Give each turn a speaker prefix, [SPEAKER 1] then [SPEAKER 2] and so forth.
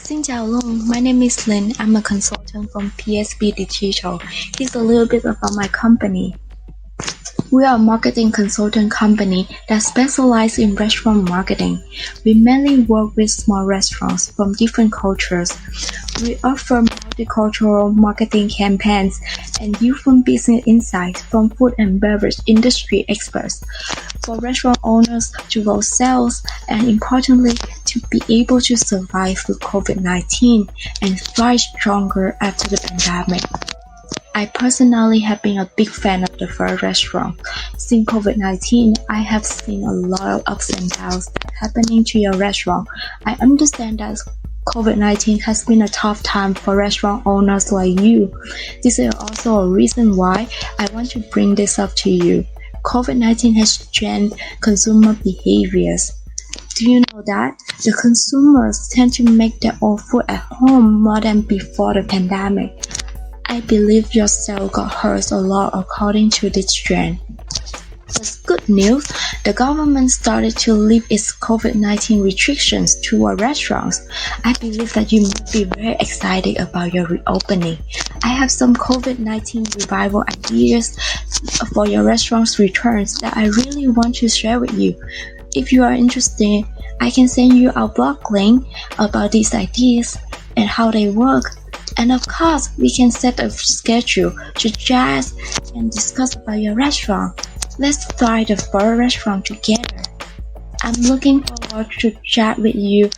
[SPEAKER 1] Xin chào Long, my name is Lynn. I'm a consultant from PSB Digital. Here's a little bit about my company. We are a marketing consultant company that specializes in restaurant marketing. We mainly work with small restaurants from different cultures. We offer multicultural marketing campaigns and different business insights from food and beverage industry experts for restaurant owners to grow sales and, importantly, to be able to survive through COVID-19 and thrive stronger after the pandemic. I personally have been a big fan of the Pho restaurant. Since COVID-19, I have seen a lot of ups and downs happening to your restaurant. I understand that COVID-19 has been a tough time for restaurant owners like you. This is also a reason why I want to bring this up to you. COVID-19 has changed consumer behaviors. Do you know that? The consumers tend to make their own food at home more than before the pandemic. I believe your sales got hurt a lot according to this trend. But good news, the government started to lift its COVID-19 restrictions to our restaurants. I believe that you must be very excited about your reopening. I have some COVID-19 revival ideas for your restaurant's returns that I really want to share with you. If you are interested, I can send you our blog link about these ideas and how they work. And of course, we can set a schedule to chat and discuss about your restaurant. Let's try the Pho restaurant together. I'm looking forward to chat with you